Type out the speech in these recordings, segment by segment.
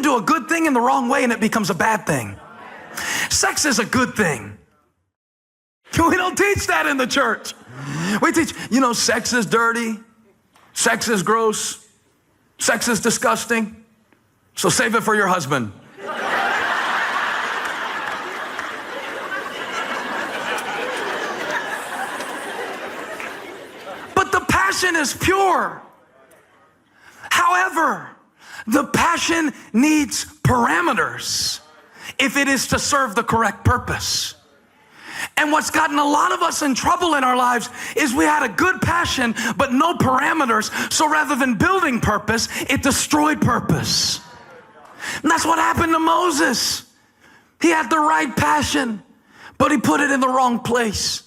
do a good thing in the wrong way and it becomes a bad thing. Sex is a good thing. We don't teach that in the church. We teach, sex is dirty, sex is gross, sex is disgusting, so save it for your husband. But the passion is pure. However, the passion needs parameters if it is to serve the correct purpose. And what's gotten a lot of us in trouble in our lives is we had a good passion, but no parameters. So rather than building purpose, it destroyed purpose. And that's what happened to Moses. He had the right passion, but he put it in the wrong place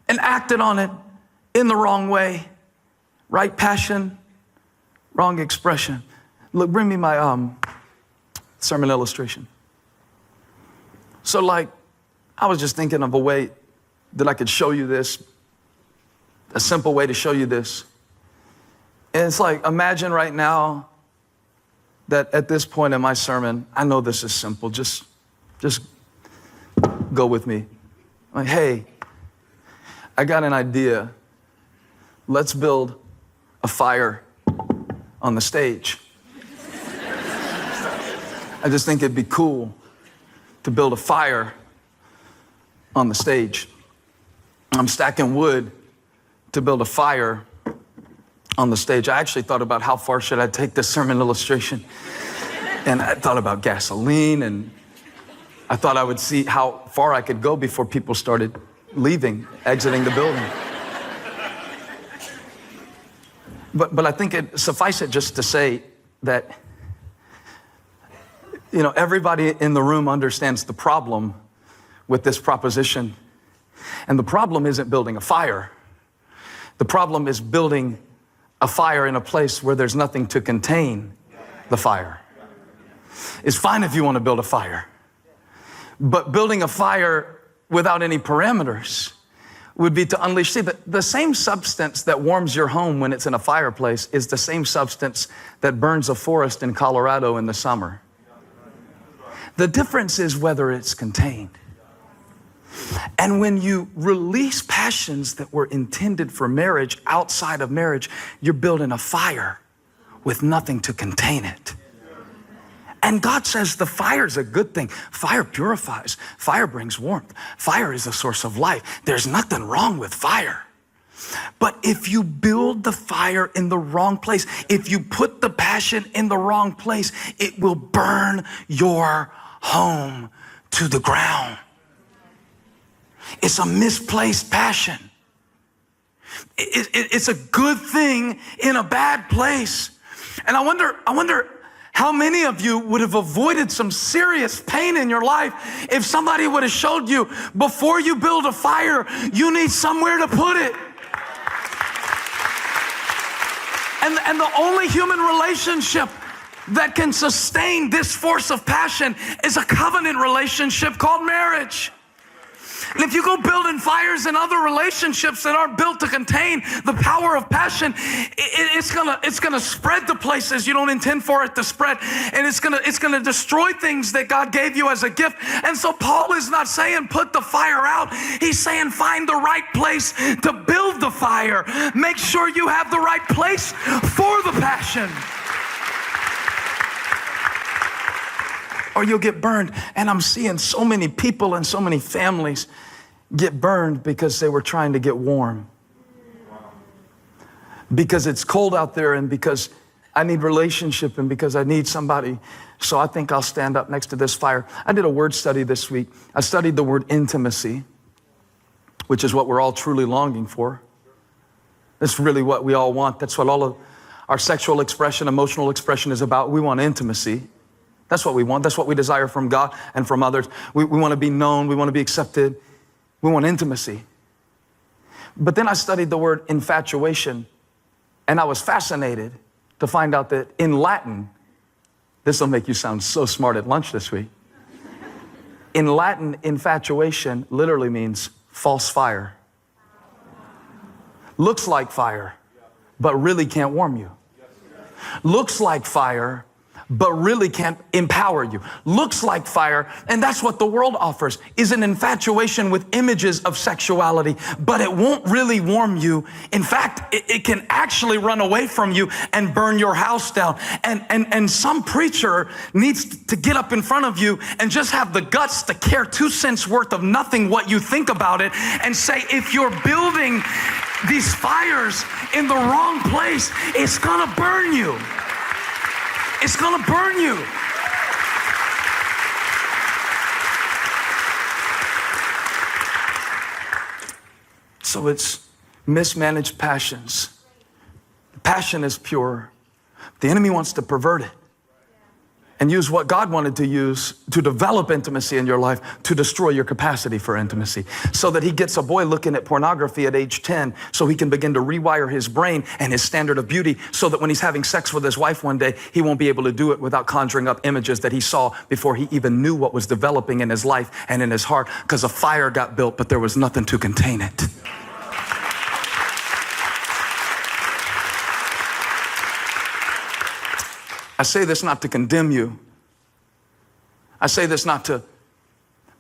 and acted on it in the wrong way. Right passion, wrong expression. Look, bring me my sermon illustration. So I was just thinking of a way that I could show you this, a simple way to show you this. And it's like, imagine right now that at this point in my sermon, I know this is simple, just go with me. Like, hey, I got an idea. Let's build a fire on the stage. I just think it'd be cool to build a fire on the stage. I'm stacking wood to build a fire on the stage. I actually thought about how far should I take this sermon illustration. And I thought about gasoline, and I thought I would see how far I could go before people started leaving, exiting the building. But I think suffice it just to say that, everybody in the room understands the problem with this proposition. And the problem isn't building a fire. The problem is building a fire in a place where there's nothing to contain the fire. It's fine if you want to build a fire, but building a fire without any parameters would be to unleash. See, the same substance that warms your home when it's in a fireplace is the same substance that burns a forest in Colorado in the summer. The difference is whether it's contained. And when you release passions that were intended for marriage outside of marriage, you're building a fire with nothing to contain it. And God says the fire is a good thing. Fire purifies. Fire brings warmth. Fire is a source of life. There's nothing wrong with fire. But if you build the fire in the wrong place, if you put the passion in the wrong place, it will burn your home to the ground. It's a misplaced passion. It's a good thing in a bad place. And I wonder how many of you would have avoided some serious pain in your life if somebody would have showed you, before you build a fire, you need somewhere to put it. And the only human relationship that can sustain this force of passion is a covenant relationship called marriage. And if you go building fires in other relationships that aren't built to contain the power of passion, it's gonna spread to places you don't intend for it to spread, and it's gonna destroy things that God gave you as a gift. And so Paul is not saying put the fire out. He's saying find the right place to build the fire. Make sure you have the right place for the passion, or you'll get burned. And I'm seeing so many people and so many families get burned because they were trying to get warm. Because it's cold out there, and because I need relationship, and because I need somebody. So I think I'll stand up next to this fire. I did a word study this week. I studied the word intimacy, which is what we're all truly longing for. That's really what we all want. That's what all of our sexual expression, emotional expression is about. We want intimacy. That's what we want. That's what we desire from God and from others. We want to be known. We want to be accepted. We want intimacy. But then I studied the word infatuation, and I was fascinated to find out that in Latin, this will make you sound so smart at lunch this week. In Latin, infatuation literally means false fire. Looks like fire, but really can't warm you. Looks like fire, but really can't empower you. Looks like fire, and that's what the world offers, is an infatuation with images of sexuality, but it won't really warm you. In fact, it can actually run away from you and burn your house down. And some preacher needs to get up in front of you and just have the guts to care 2 cents worth of nothing what you think about it, and say, if you're building these fires in the wrong place, it's gonna burn you. It's gonna burn you. So it's mismanaged passions. Passion is pure. The enemy wants to pervert it and use what God wanted to use to develop intimacy in your life to destroy your capacity for intimacy, so that he gets a boy looking at pornography at age 10 so he can begin to rewire his brain and his standard of beauty, so that when he's having sex with his wife one day, he won't be able to do it without conjuring up images that he saw before he even knew what was developing in his life and in his heart, because a fire got built, but there was nothing to contain it. I say this not to condemn you. I say this not to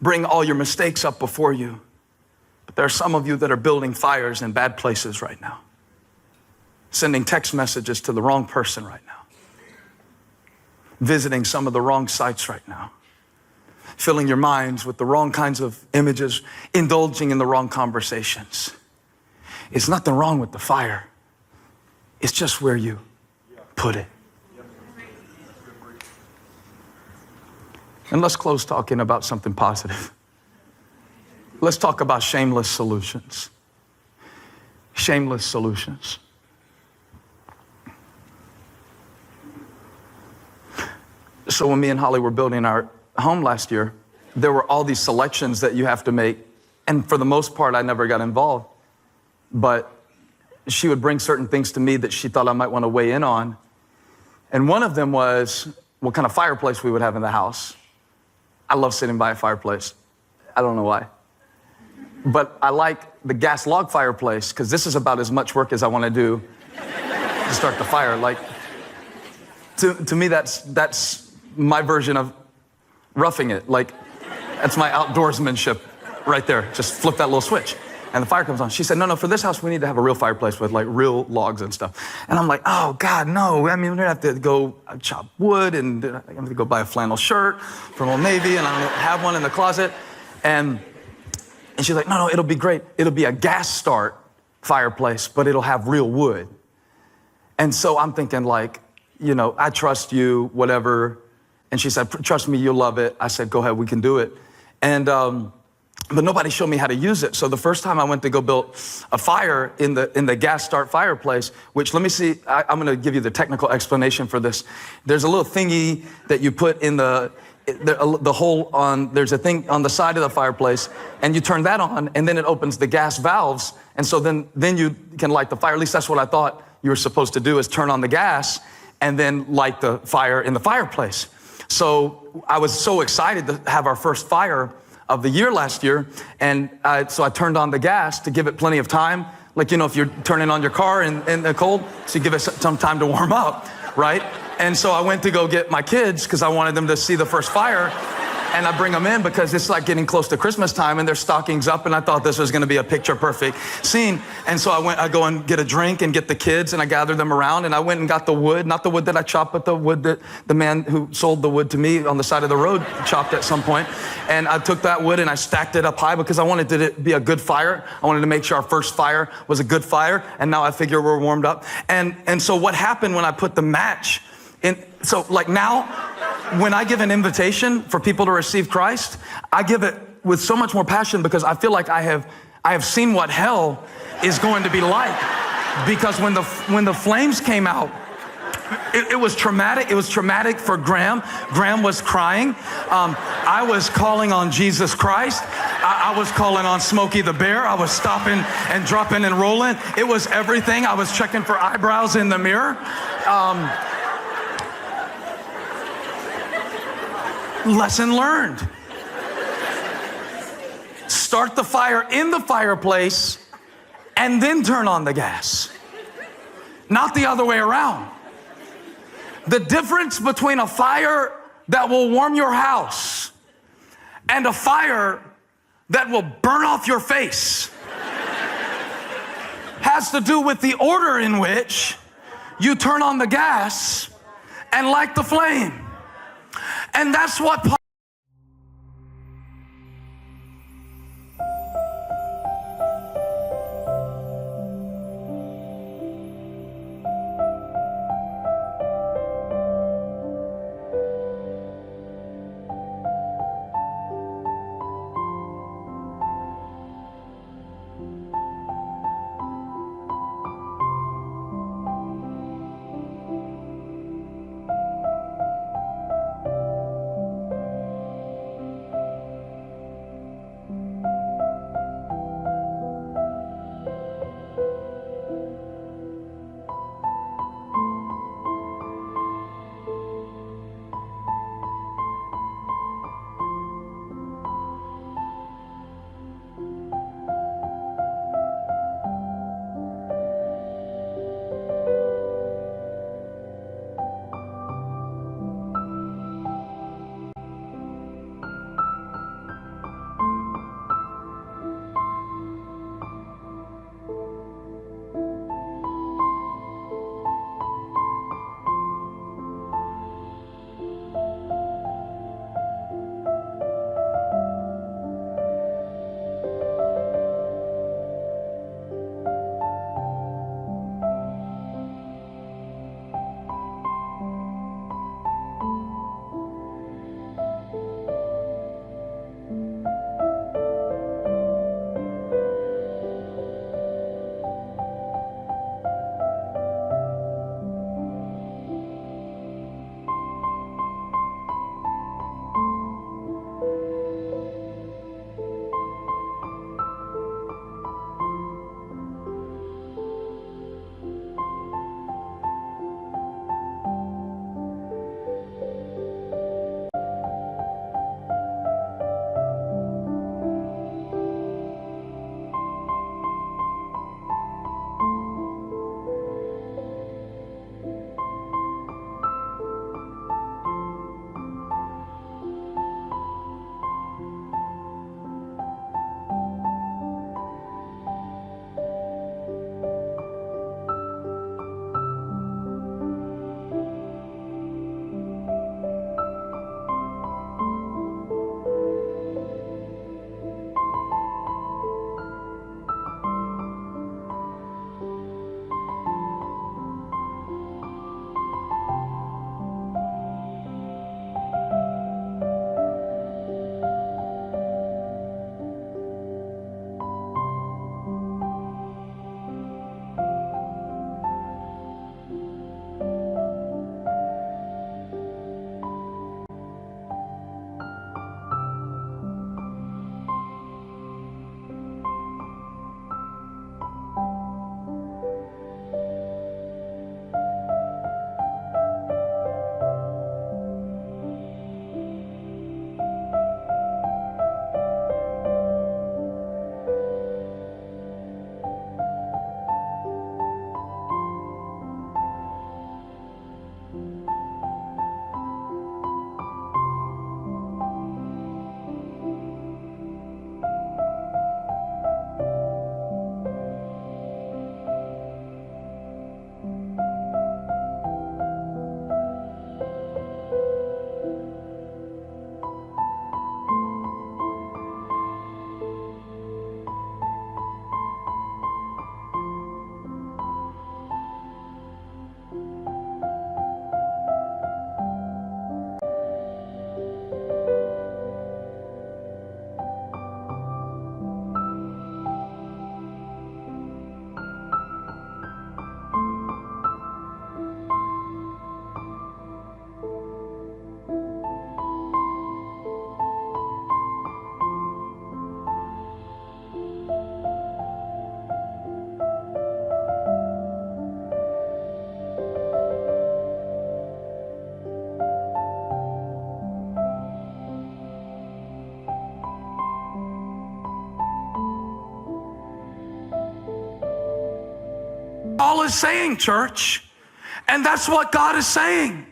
bring all your mistakes up before you. But there are some of you that are building fires in bad places right now. Sending text messages to the wrong person right now. Visiting some of the wrong sites right now. Filling your minds with the wrong kinds of images. Indulging in the wrong conversations. It's nothing wrong with the fire. It's just where you put it. And let's close talking about something positive. Let's talk about shameless solutions. Shameless solutions. So when me and Holly were building our home last year, there were all these selections that you have to make. And for the most part, I never got involved. But she would bring certain things to me that she thought I might want to weigh in on. And one of them was what kind of fireplace we would have in the house. I love sitting by a fireplace. I don't know why. But I like the gas log fireplace, because this is about as much work as I want to do to start the fire. Like, to me, that's my version of roughing it. Like, that's my outdoorsmanship right there. Just flip that little switch. And the fire comes on. She said, no, for this house, we need to have a real fireplace with like real logs and stuff. And I'm like, oh God, no. I mean, we're gonna have to go chop wood, and I'm gonna go buy a flannel shirt from Old Navy, and I'm gonna have one in the closet. And she's like, no, it'll be great. It'll be a gas start fireplace, but it'll have real wood. And so I'm thinking like, I trust you, whatever. And she said, trust me, you'll love it. I said, go ahead, we can do it. And, but nobody showed me how to use it. So the first time I went to go build a fire in the gas start fireplace, which let me see, I'm gonna give you the technical explanation for this. There's a little thingy that you put in the hole on, there's a thing on the side of the fireplace, and you turn that on, and then it opens the gas valves. And so then you can light the fire. At least that's what I thought you were supposed to do, is turn on the gas and then light the fire in the fireplace. So I was so excited to have our first fire of the year last year. And so I turned on the gas to give it plenty of time. Like, if you're turning on your car in the cold, so you give it some time to warm up, right? And so I went to go get my kids because I wanted them to see the first fire. And I bring them in because it's like getting close to Christmas time and their stockings up, and I thought this was going to be a picture perfect scene. And so I go and get a drink and get the kids, and I gather them around, and I went and got the wood, not the wood that I chopped, but the wood that the man who sold the wood to me on the side of the road chopped at some point. And I took that wood and I stacked it up high because I wanted it to be a good fire. I wanted to make sure our first fire was a good fire. And now I figure we're warmed up. And so what happened when I put the match in, so like now, when I give an invitation for people to receive Christ, I give it with so much more passion because I feel like I have seen what hell is going to be like. Because when the flames came out, it was traumatic. It was traumatic for Graham. Graham was crying. I was calling on Jesus Christ. I was calling on Smokey the Bear. I was stopping and dropping and rolling. It was everything. I was checking for eyebrows in the mirror. Lesson learned. Start the fire in the fireplace and then turn on the gas. Not the other way around. The difference between a fire that will warm your house and a fire that will burn off your face has to do with the order in which you turn on the gas and light the flame. And that's what Paul Paul is saying, church, and that's what God is saying.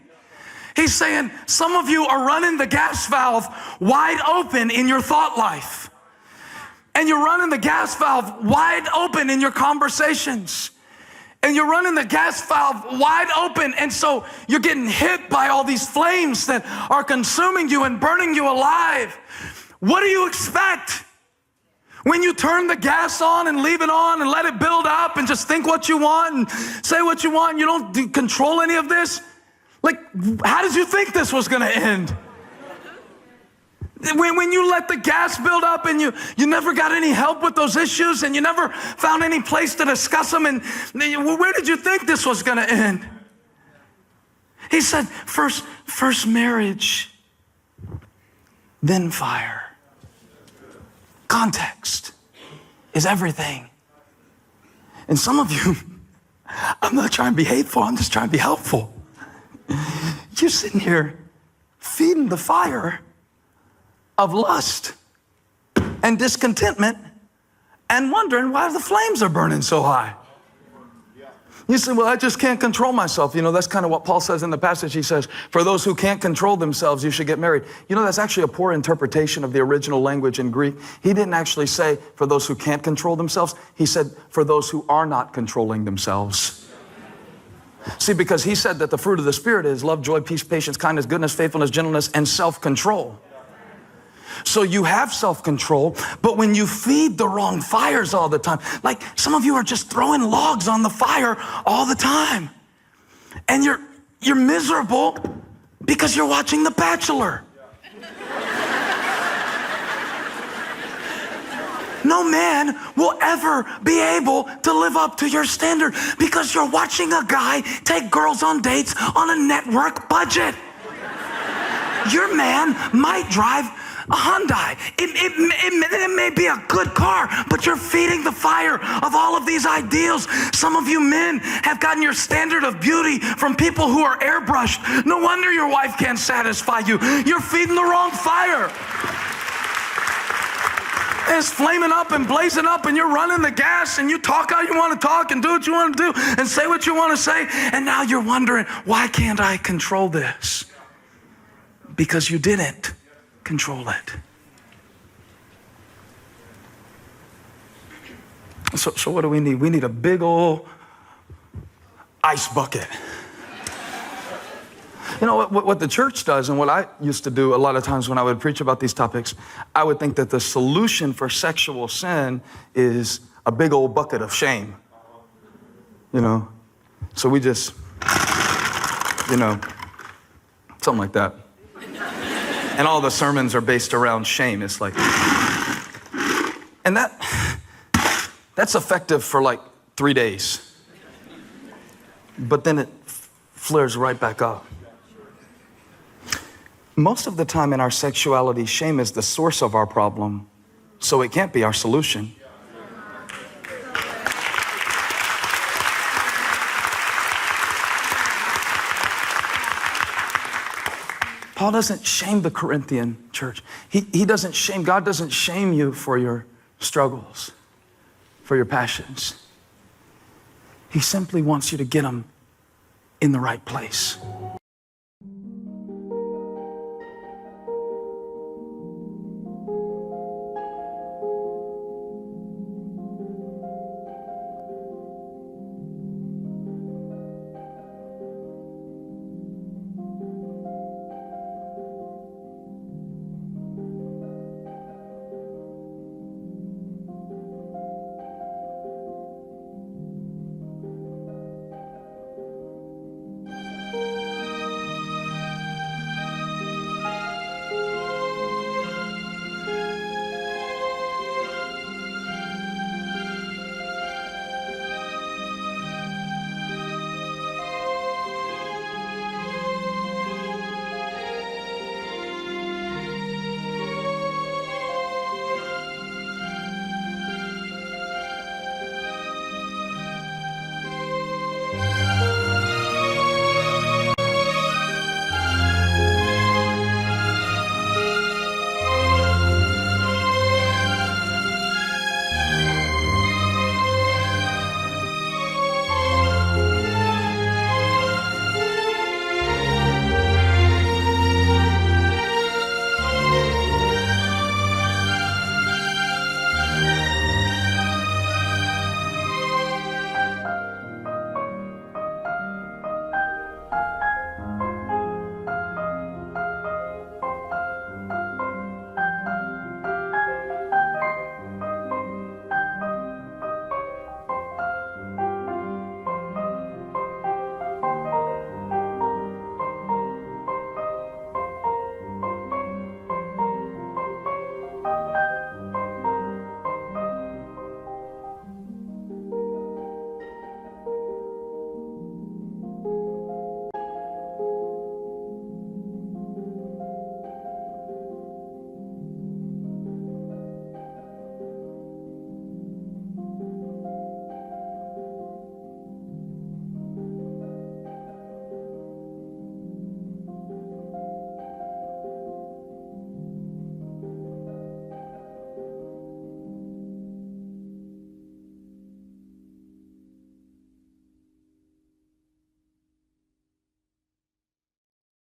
He's saying some of you are running the gas valve wide open in your thought life. And you're running the gas valve wide open in your conversations. And you're running the gas valve wide open. And so you're getting hit by all these flames that are consuming you and burning you alive. What do you expect? When you turn the gas on and leave it on and let it build up and just think what you want and say what you want, and you don't control any of this, like, how did you think this was going to end? When you let the gas build up and you never got any help with those issues and you never found any place to discuss them, and where did you think this was going to end? He said, first marriage, then fire. Context is everything. And some of you, I'm not trying to be hateful, I'm just trying to be helpful. You're sitting here feeding the fire of lust and discontentment and wondering why the flames are burning so high. You say, well, I just can't control myself. You know, that's kind of what Paul says in the passage. He says, for those who can't control themselves, you should get married. You know, that's actually a poor interpretation of the original language in Greek. He didn't actually say for those who can't control themselves. He said for those who are not controlling themselves. See, because he said that the fruit of the Spirit is love, joy, peace, patience, kindness, goodness, faithfulness, gentleness, and self-control. So you have self-control, but when you feed the wrong fires all the time, like some of you are just throwing logs on the fire all the time, and you're miserable because you're watching The Bachelor. No man will ever be able to live up to your standard because you're watching a guy take girls on dates on a network budget. Your man might drive a Hyundai. It may be a good car, but you're feeding the fire of all of these ideals. Some of you men have gotten your standard of beauty from people who are airbrushed. No wonder your wife can't satisfy you. You're feeding the wrong fire. And it's flaming up and blazing up, and you're running the gas, and you talk how you want to talk and do what you want to do and say what you want to say, and now you're wondering, why can't I control this? Because you didn't control it. So what do we need? We need a big old ice bucket. You know, what the church does, and what I used to do a lot of times when I would preach about these topics, I would think that the solution for sexual sin is a big old bucket of shame. You know, so we just, you know, something like that. And all the sermons are based around shame. It's like, and that's effective for like 3 days. But then it flares right back up. Most of the time in our sexuality, shame is the source of our problem, so it can't be our solution. Paul doesn't shame the Corinthian church. He doesn't shame, God doesn't shame you for your struggles, for your passions. He simply wants you to get them in the right place.